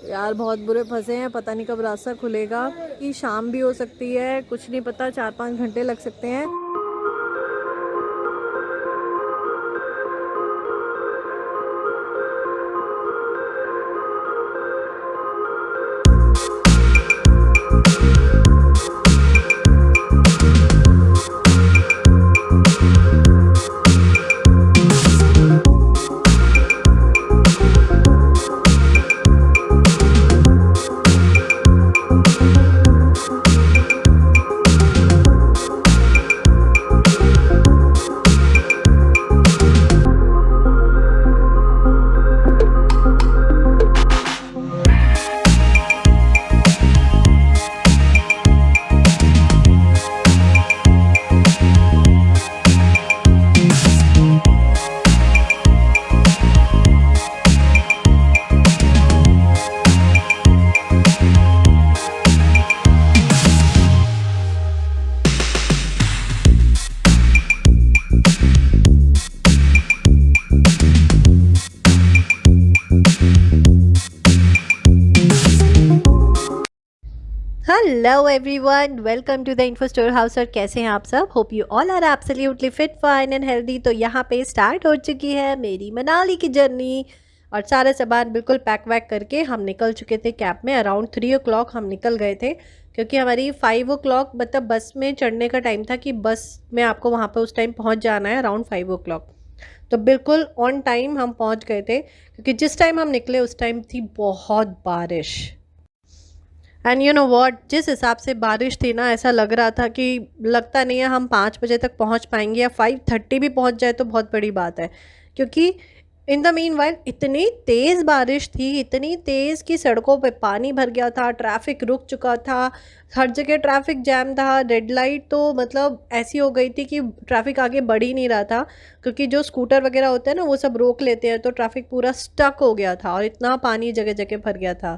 यार बहुत बुरे फंसे हैं, पता नहीं कब रास्ता खुलेगा। कि शाम भी हो सकती है, कुछ नहीं पता, 4-5 घंटे लग सकते हैं। Hello everyone, welcome to the info store house. और कैसे हैं आप सब? Hope you all are absolutely fit, fine and healthy. तो यहाँ पे स्टार्ट हो चुकी है मेरी मनाली की जर्नी। और सारा सामान बिल्कुल पैक वैक करके हम निकल चुके थे कैब में। अराउंड 3 o'clock हम निकल गए थे, क्योंकि हमारी 5 o'clock मतलब बस में चढ़ने का टाइम था कि बस में आपको वहाँ पे उस टाइम पहुँच जाना है अराउंड 5 o'clock। तो बिल्कुल ऑन टाइम हम पहुँच गए थे, क्योंकि जिस टाइम हम निकले उस टाइम थी बहुत बारिश। एंड यू नो वॉट, जिस हिसाब से बारिश थी ना, ऐसा लग रहा था कि लगता नहीं है हम 5 बजे तक पहुंच पाएंगे, या 5:30 भी पहुंच जाए तो बहुत बड़ी बात है। क्योंकि इन द मीन वाइल इतनी तेज़ बारिश थी, इतनी तेज़ कि सड़कों पे पानी भर गया था, ट्रैफिक रुक चुका था, हर जगह ट्रैफिक जैम था। रेड लाइट तो मतलब ऐसी हो गई थी कि ट्रैफिक आगे बढ़ ही नहीं रहा था, क्योंकि जो स्कूटर वगैरह होते हैं ना वो सब रोक लेते हैं, तो ट्रैफिक पूरा स्टक हो गया था और इतना पानी जगह जगह भर गया था।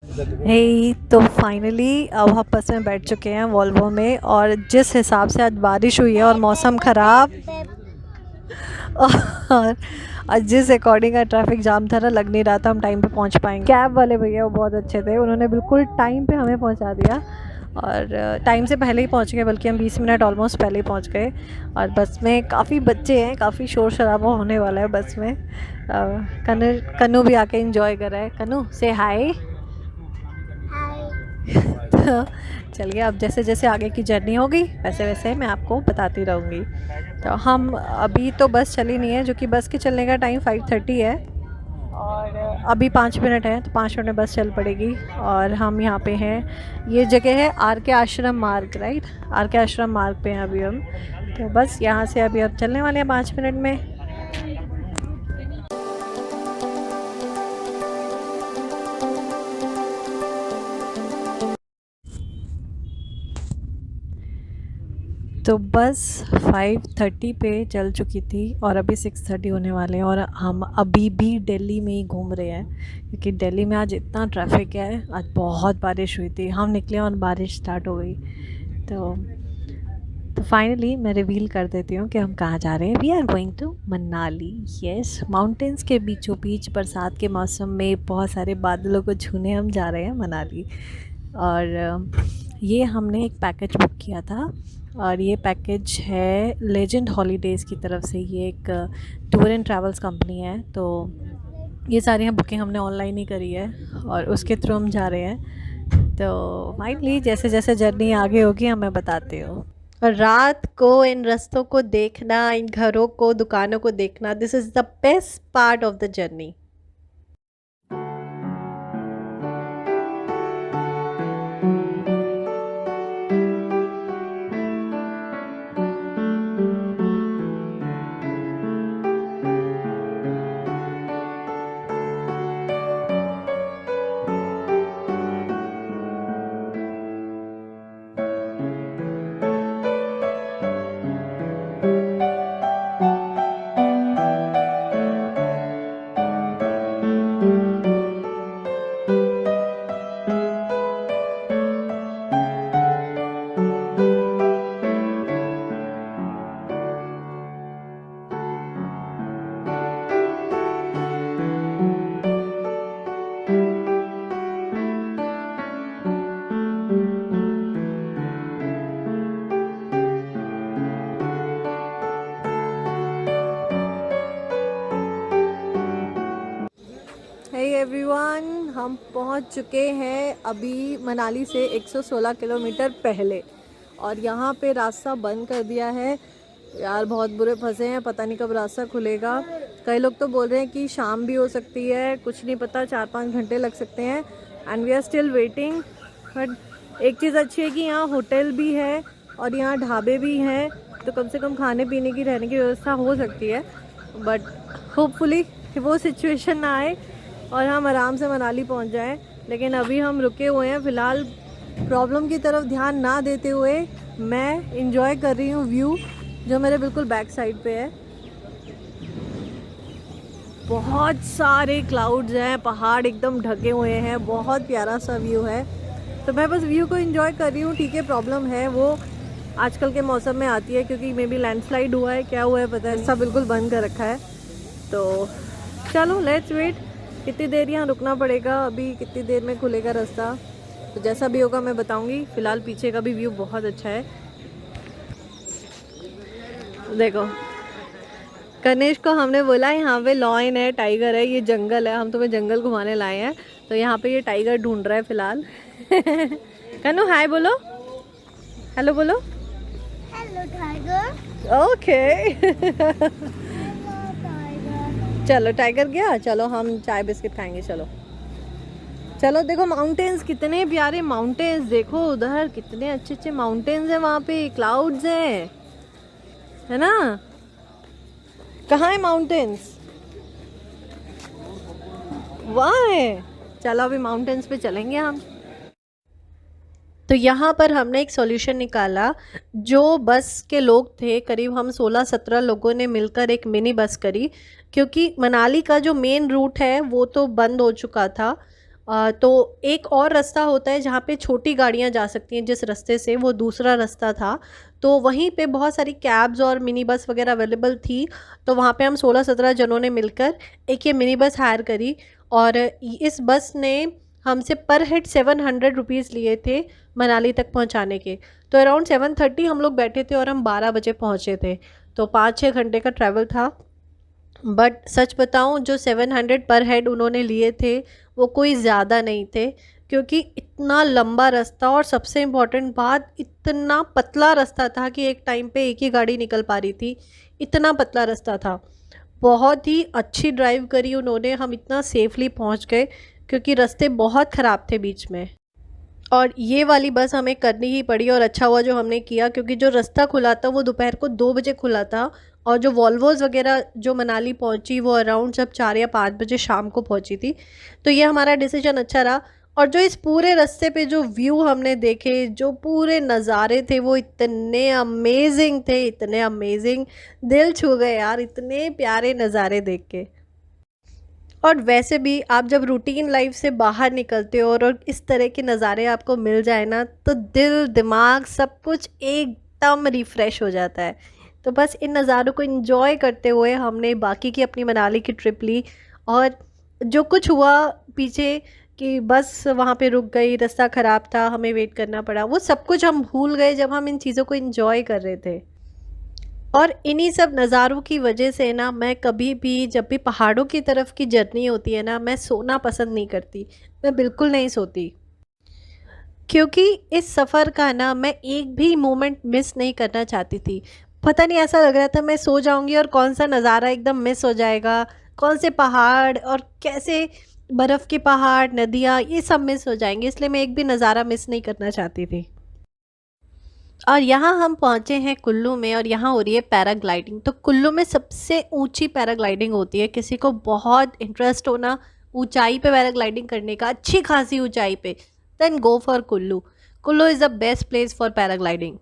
तो फाइनली अब हम बस में बैठ चुके हैं वॉल्वो में। और जिस हिसाब से आज बारिश हुई है और मौसम ख़राब, और जिस अकॉर्डिंग ट्रैफिक जाम था ना, लग नहीं रहा था हम टाइम पे पहुंच पाएंगे। कैब वाले भैया वो बहुत अच्छे थे, उन्होंने बिल्कुल टाइम पे हमें पहुंचा दिया। और टाइम से पहले ही पहुंच गए, बल्कि हम 20 मिनट ऑलमोस्ट पहले ही पहुंच गए। और बस में काफ़ी बच्चे हैं, काफ़ी शोर शराबा होने वाला है बस में। कनु कनु भी आके इंजॉय कर रहा है। कनु से हाय। तो चलिए, अब जैसे जैसे आगे की जर्नी होगी वैसे वैसे मैं आपको बताती रहूँगी। तो हम अभी तो बस चली नहीं है, जो कि बस के चलने का टाइम 5:30 है। और अभी 5 मिनट है, तो 5 मिनट में बस चल पड़ेगी। और हम यहाँ पे हैं, ये जगह है आर के आश्रम मार्ग, राइट? आर के आश्रम मार्ग पे हैं अभी हम। तो बस यहाँ से अभी अब चलने वाले हैं 5 मिनट में। तो बस 5:30 पे चल चुकी थी और अभी 6:30 होने वाले हैं, और हम अभी भी दिल्ली में ही घूम रहे हैं, क्योंकि दिल्ली में आज इतना ट्रैफिक है। आज बहुत बारिश हुई थी, हम निकले और बारिश स्टार्ट हो गई। तो फाइनली मैं रिवील कर देती हूँ कि हम कहाँ जा रहे हैं। We are going to Manali. Yes, mountains के बीचों बीच बरसात के मौसम में बहुत सारे बादलों को छूने हम जा रहे हैं मनाली। और ये हमने एक पैकेज बुक किया था, और ये पैकेज है लेजेंड हॉलीडेज़ की तरफ से। ये एक टूर एंड ट्रैवल्स कंपनी है। तो ये सारी हम बुकिंग हमने ऑनलाइन ही करी है, और उसके थ्रू हम जा रहे हैं। तो फाइनली जैसे जैसे जर्नी आगे होगी हमें बताते हो। और रात को इन रास्तों को देखना, इन घरों को, दुकानों को देखना, this is the best part of the journey. Hey everyone, हम पहुंच चुके हैं अभी मनाली से 116 किलोमीटर पहले और यहाँ पे रास्ता बंद कर दिया है यार। बहुत बुरे फंसे हैं, पता नहीं कब रास्ता खुलेगा। कई लोग तो बोल रहे हैं कि शाम भी हो सकती है, कुछ नहीं पता, 4-5 घंटे लग सकते हैं and we are still waiting. But एक चीज़ अच्छी है कि यहाँ होटल भी है और यहाँ ढाबे भी हैं, तो कम से कम खाने पीने की रहने की व्यवस्था हो सकती है। बट होपफुली वो सिचुएशन ना आए और हम आराम से मनाली पहुंच जाएं। लेकिन अभी हम रुके हुए हैं, फ़िलहाल प्रॉब्लम की तरफ ध्यान ना देते हुए मैं इंजॉय कर रही हूँ व्यू जो मेरे बिल्कुल बैक साइड पे है। बहुत सारे क्लाउड्स हैं, पहाड़ एकदम ढके हुए हैं, बहुत प्यारा सा व्यू है। तो मैं बस व्यू को एंजॉय कर रही हूँ। ठीक है, प्रॉब्लम है वो आजकल के मौसम में आती है क्योंकि मे बी लैंडस्लाइड हुआ है, क्या हुआ है पता है, सब बिल्कुल बंद कर रखा है। तो चलो लेट्स वेट, कितनी देर यहाँ रुकना पड़ेगा, अभी कितनी देर में खुलेगा रास्ता, तो जैसा भी होगा मैं बताऊंगी। फ़िलहाल पीछे का भी व्यू बहुत अच्छा है। देखो, कनिष्क को हमने बोला यहाँ पे लॉयन है, टाइगर है, ये जंगल है, हम तुम्हें जंगल घुमाने लाए हैं। तो यहाँ पे ये टाइगर ढूंढ रहा है फ़िलहाल। कनु हाय बोलो, हेलो बोलो। Hello tiger. ओके। चलो टाइगर गया, चलो हम चाय बिस्किट खाएंगे। चलो चलो, देखो माउंटेन्स, कितने प्यारे माउंटेन्स, देखो उधर कितने अच्छे अच्छे माउंटेन्स हैं, वहाँ पे क्लाउड्स हैं, है ना। कहाँ है माउंटेन्स? वहाँ है। चलो अभी माउंटेन्स पे चलेंगे हम। तो यहाँ पर हमने एक सॉल्यूशन निकाला। जो बस के लोग थे, करीब हम 16-17 लोगों ने मिलकर एक मिनी बस करी, क्योंकि मनाली का जो मेन रूट है वो तो बंद हो चुका था। तो एक और रास्ता होता है जहाँ पे छोटी गाड़ियाँ जा सकती हैं, जिस रास्ते से, वो दूसरा रास्ता था। तो वहीं पे बहुत सारी कैब्स और मिनी बस वगैरह अवेलेबल थी। तो वहाँ पे हम 16-17 जनों ने मिलकर एक ये मिनी बस हायर करी और इस बस ने हमसे पर हेड 700 रुपीज़ लिए थे मनाली तक पहुंचाने के। तो अराउंड 7:30 हम लोग बैठे थे और हम 12 बजे पहुंचे थे। तो 5-6 घंटे का ट्रैवल था। बट सच बताऊं, जो 700 पर हेड उन्होंने लिए थे वो कोई ज़्यादा नहीं थे, क्योंकि इतना लंबा रास्ता और सबसे इम्पॉर्टेंट बात, इतना पतला रास्ता था कि एक टाइम पे एक ही गाड़ी निकल पा रही थी, इतना पतला रास्ता था। बहुत ही अच्छी ड्राइव करी उन्होंने, हम इतना सेफली पहुंच गए क्योंकि रास्ते बहुत ख़राब थे बीच में। और ये वाली बस हमें करनी ही पड़ी और अच्छा हुआ जो हमने किया, क्योंकि जो रास्ता खुला था वो दोपहर को 2 बजे खुला था और जो वॉल्वोज़ वगैरह जो मनाली पहुंची वो अराउंड जब 4 या 5 बजे शाम को पहुंची थी। तो ये हमारा डिसीजन अच्छा रहा। और जो इस पूरे रास्ते पे जो व्यू हमने देखे, जो पूरे नज़ारे थे, वो इतने अमेजिंग थे, इतने अमेजिंग, दिल छू गए यार, इतने प्यारे नज़ारे देख के। और वैसे भी आप जब रूटीन लाइफ से बाहर निकलते हो और इस तरह के नज़ारे आपको मिल जाए ना, तो दिल दिमाग सब कुछ एकदम रिफ़्रेश हो जाता है। तो बस इन नज़ारों को एंजॉय करते हुए हमने बाकी की अपनी मनाली की ट्रिप ली। और जो कुछ हुआ पीछे कि बस वहाँ पे रुक गई, रास्ता ख़राब था, हमें वेट करना पड़ा, वो सब कुछ हम भूल गए जब हम इन चीज़ों को एंजॉय कर रहे थे। और इन्हीं सब नज़ारों की वजह से ना, मैं कभी भी जब भी पहाड़ों की तरफ की जर्नी होती है ना, मैं सोना पसंद नहीं करती, मैं बिल्कुल नहीं सोती। क्योंकि इस सफ़र का ना मैं एक भी मोमेंट मिस नहीं करना चाहती थी। पता नहीं, ऐसा लग रहा था मैं सो जाऊंगी और कौन सा नज़ारा एकदम मिस हो जाएगा, कौन से पहाड़ और कैसे बर्फ़ के पहाड़, नदियाँ, ये सब मिस हो जाएंगे, इसलिए मैं एक भी नज़ारा मिस नहीं करना चाहती थी। और यहाँ हम पहुँचे हैं कुल्लू में और यहाँ हो रही है पैराग्लाइडिंग। तो कुल्लू में सबसे ऊंची पैराग्लाइडिंग होती है। किसी को बहुत इंटरेस्ट हो ना ऊंचाई पे पैराग्लाइडिंग करने का, अच्छी खासी ऊंचाई पे, then go for Kullu. Kullu is the best place for paragliding.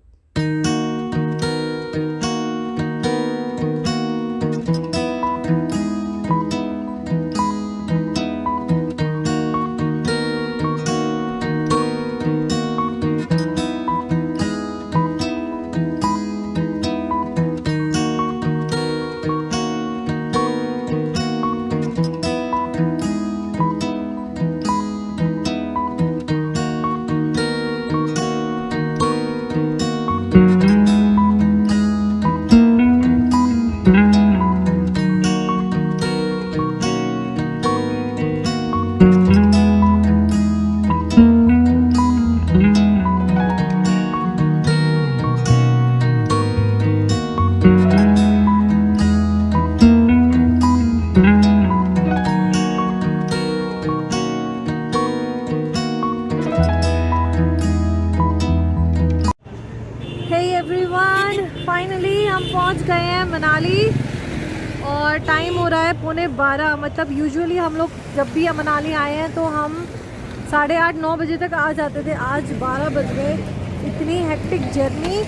पहुंच गए हैं मनाली और टाइम हो रहा है 11:15। मतलब यूजुअली हम लोग जब भी मनाली आए हैं तो हम 8:30-9 बजे तक आ जाते थे। आज 12 बज गए। इतनी हेक्टिक जर्नी।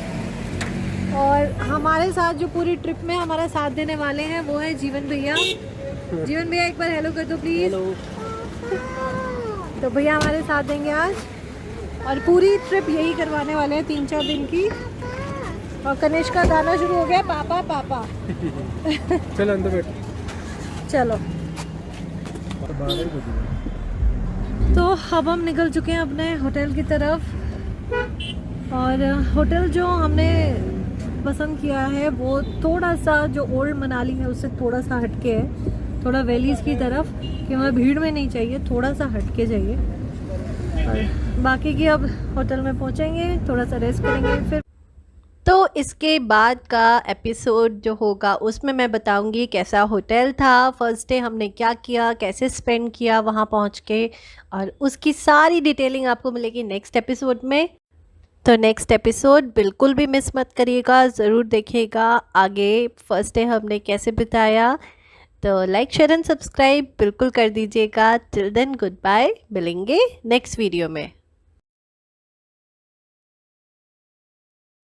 और हमारे साथ जो पूरी ट्रिप में हमारा साथ देने वाले हैं वो है जीवन भैया। जीवन भैया एक बार हेलो कर दो प्लीज़। तो भैया हमारे साथ देंगे आज और पूरी ट्रिप यही करवाने वाले हैं 3-4 दिन की। और कनिष्क का गाना शुरू हो गया, पापा पापा। चल अंदर बैठ। चलो तो अब हम निकल चुके हैं अपने होटल की तरफ। और होटल जो हमने पसंद किया है वो थोड़ा सा जो ओल्ड मनाली है उससे थोड़ा सा हटके है, थोड़ा वैलीज़ की तरफ, कि हमें भीड़ में नहीं चाहिए, थोड़ा सा हटके चाहिए। और बाकी की अब होटल में पहुंचेंगे, थोड़ा सा रेस्ट करेंगे फिर। तो इसके बाद का एपिसोड जो होगा उसमें मैं बताऊंगी कैसा होटल था, फर्स्ट डे हमने क्या किया, कैसे स्पेंड किया वहाँ पहुँच के, और उसकी सारी डिटेलिंग आपको मिलेगी नेक्स्ट एपिसोड में। तो नेक्स्ट एपिसोड बिल्कुल भी मिस मत करिएगा, ज़रूर देखिएगा आगे फर्स्ट डे हमने कैसे बिताया। तो लाइक शेयर एंड सब्सक्राइब बिल्कुल कर दीजिएगा। टिल देन गुड बाय, मिलेंगे नेक्स्ट वीडियो में।